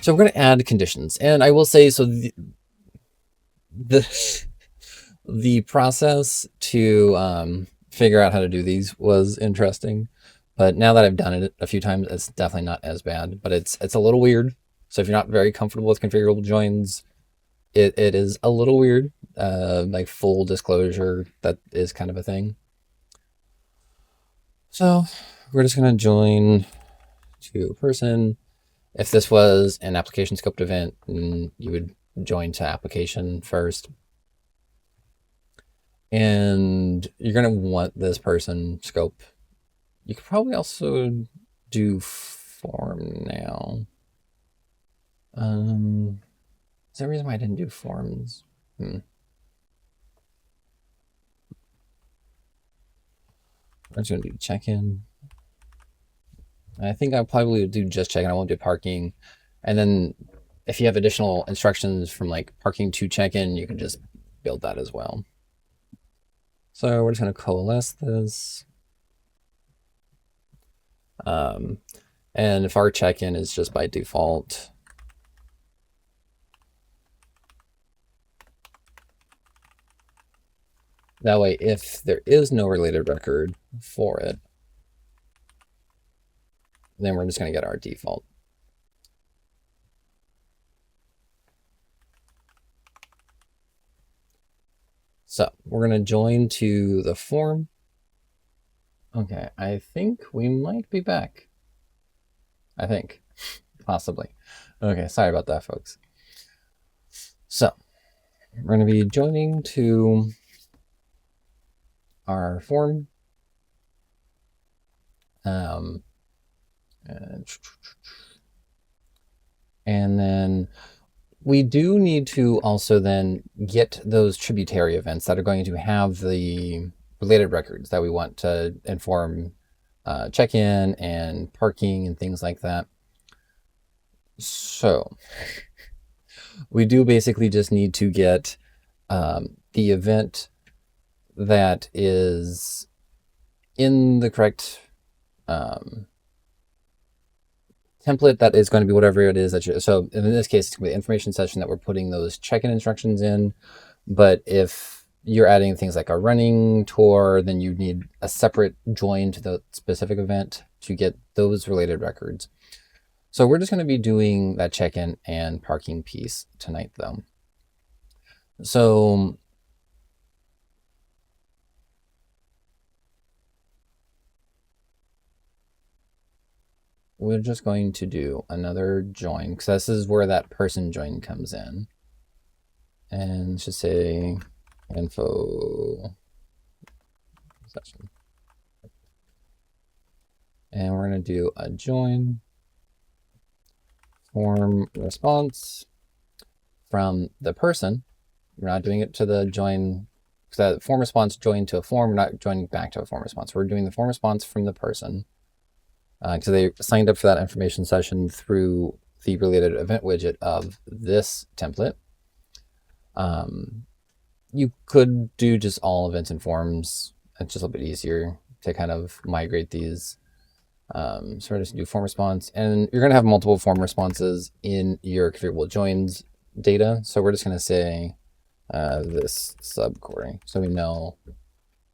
So we're going to add conditions, and I will say, so the process to figure out how to do these was interesting, but now that I've done it a few times, it's definitely not as bad, but it's a little weird. So if you're not very comfortable with configurable joins, it is a little weird. Like full disclosure, that is kind of a thing. So we're just going to join to a person. If this was an application scoped event, you would join to application first. And you're going to want this person scope. You could probably also do form now. Is there a reason why I didn't do forms? I'm just going to do check-in. I think I'll probably do just check-in. I won't do parking. And then if you have additional instructions from like parking to check-in, you can just build that as well. So we're just going to coalesce this. And if our check-in is just by default, that way, if there is no related record for it, then we're just going to get our default. So we're going to join to the form. Okay, I think we might be back. I think, possibly. Okay, sorry about that, folks. So we're going to be joining to our form. And then we do need to also then get those tributary events that are going to have the related records that we want to inform check-in and parking and things like that. So we do basically just need to get the event that is in the correct template that is going to be whatever it is that so in this case, it's going to be the information session that we're putting those check-in instructions in. But if you're adding things like a running tour, then you need a separate join to the specific event to get those related records. So we're just going to be doing that check-in and parking piece tonight, though. So we're just going to do another join, because this is where that person join comes in. And just say info session. And we're going to do a join form response from the person. We're not doing it to the join, because that form response joined to a form. We're not joining back to a form response. We're doing the form response from the person, because they signed up for that information session through the related event widget of this template. You could do just all events and forms. It's just a little bit easier to kind of migrate these. So we're just do form response, and you're going to have multiple form responses in your configurable joins data. So we're just going to say this subquery, so we know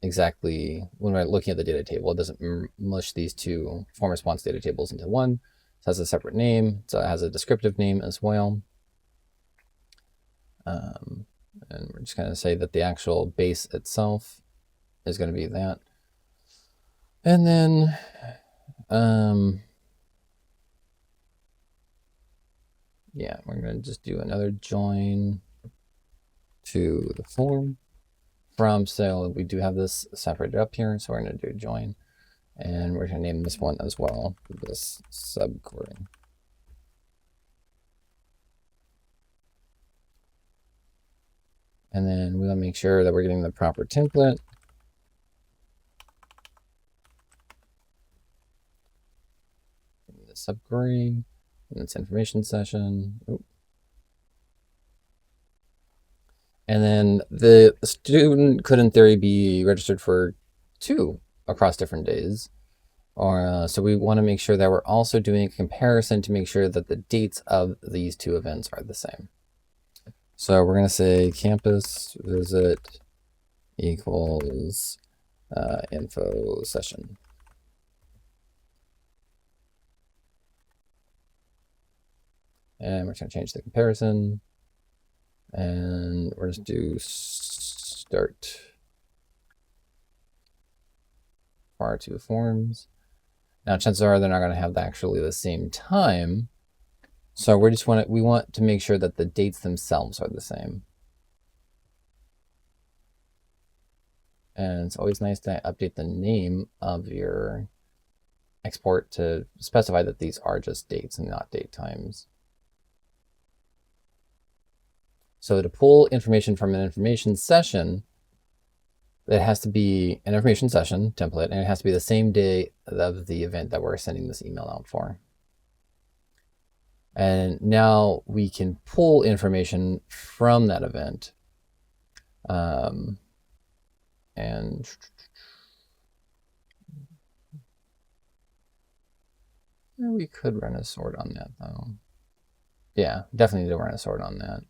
exactly when we're looking at the data table, it doesn't mush these two form response data tables into one. It has a separate name, so it has a descriptive name as well. And we're just going to say that the actual base itself is going to be that. And then yeah, we're going to just do another join to the form from, so we do have this separated up here, so we're going to do join, and we're going to name this one as well, this subquery. And then we want to make sure that we're getting the proper template. The subquery, and it's information session. Oop. And then the student could, in theory, be registered for 2 across different days. So we want to make sure that we're also doing a comparison to make sure that the dates of these two events are the same. So we're going to say campus visit equals info session. And we're just going to change the comparison. And we're just do start for our two forms. Now, chances are they're not going to have actually the same time. So we want to make sure that the dates themselves are the same. And it's always nice to update the name of your export to specify that these are just dates and not date times. So to pull information from an information session, it has to be an information session template, and it has to be the same day of the event that we're sending this email out for. And now we can pull information from that event. And we could run a sort on that, though. Yeah, definitely need to run a sort on that.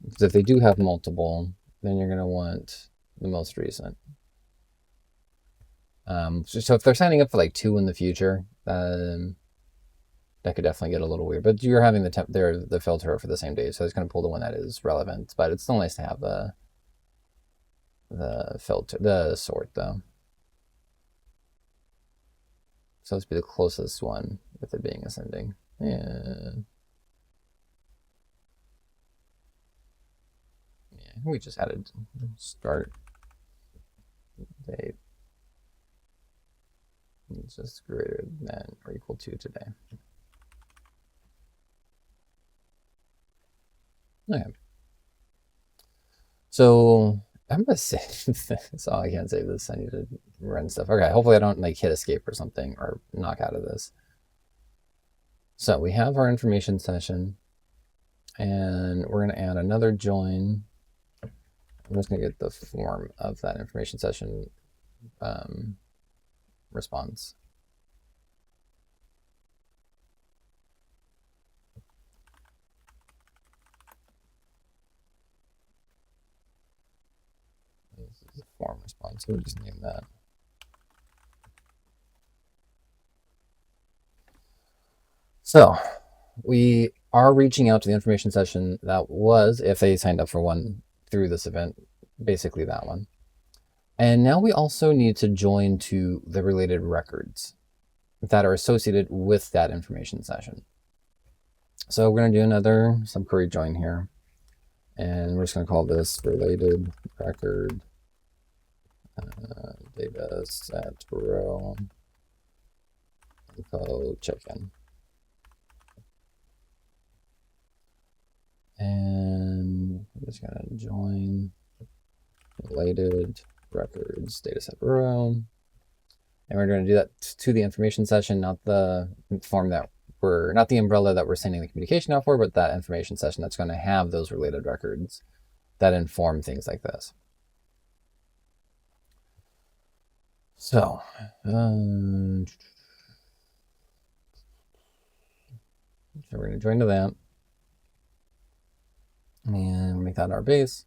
Because if they do have multiple, then you're going to want the most recent. So if they're signing up for like 2 in the future, that could definitely get a little weird. But you're having the filter for the same day, so it's going to pull the one that is relevant. But it's still nice to have the filter, the sort, though. So let's be the closest one with it being ascending. Yeah, we just had a start date. It's just greater than or equal to today. Okay. So I'm gonna save this. Oh, I can't save this. I need to run stuff. Okay, hopefully I don't like hit escape or something or knock out of this. So we have our information session, and we're gonna add another join. I'm just gonna get the form of that information session response. This is a form response, so we'll just name that. So we are reaching out to the information session that was, if they signed up for one through this event, basically that one. And now we also need to join to the related records that are associated with that information session. So we're going to do another subquery join here. And we're just going to call this related record data set row info check-in. And I'm just going to join related records dataset row. And we're going to do that to the information session, not the form that not the umbrella that we're sending the communication out for, but that information session that's going to have those related records that inform things like this. So, so we're going to join to that. And make that our base.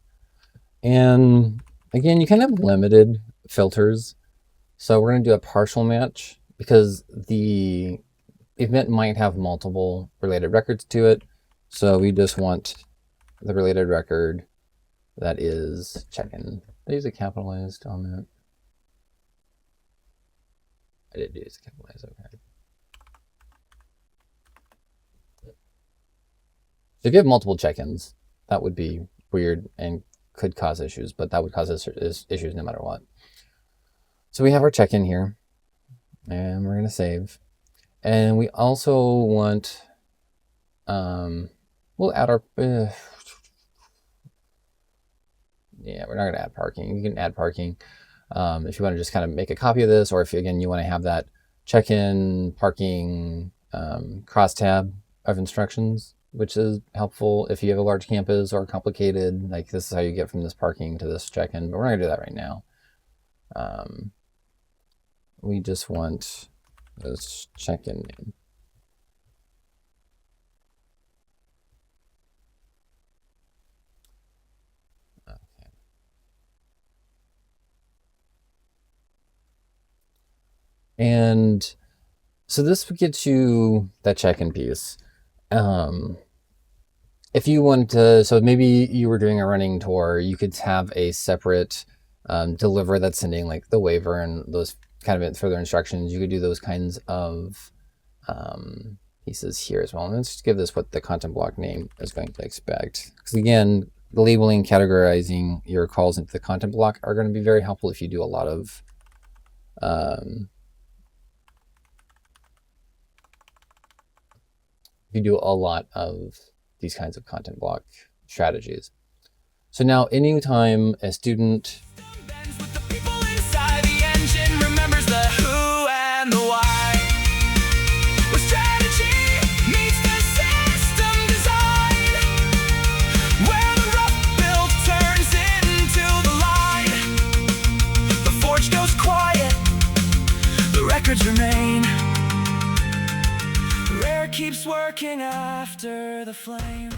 And again, you can have limited filters. So we're going to do a partial match because the event might have multiple related records to it. So we just want the related record that is check-in. Did I use a capitalized on that? I did use a capitalized, okay. So if you have multiple check-ins, that would be weird and could cause issues, but that would cause issues no matter what. So we have our check-in here, and we're going to save. And we also want, we'll add our, yeah, we're not going to add parking. You can add parking if you want to just kind of make a copy of this, or if, again, you want to have that check-in, parking, cross-tab of instructions, which is helpful if you have a large campus or complicated, like this is how you get from this parking to this check-in, but we're not gonna do that right now. we just want this check-in name. Okay. And so this would get you that check-in piece. If you want to, so maybe you were doing a running tour, you could have a separate deliver that's sending like the waiver and those kind of further instructions. You could do those kinds of pieces here as well. And let's just give this what the content block name is going to expect. Because again, labeling, categorizing your calls into the content block are going to be very helpful if you do a lot of these kinds of content block strategies. So now anytime a student remain. Rare keeps working after the flame.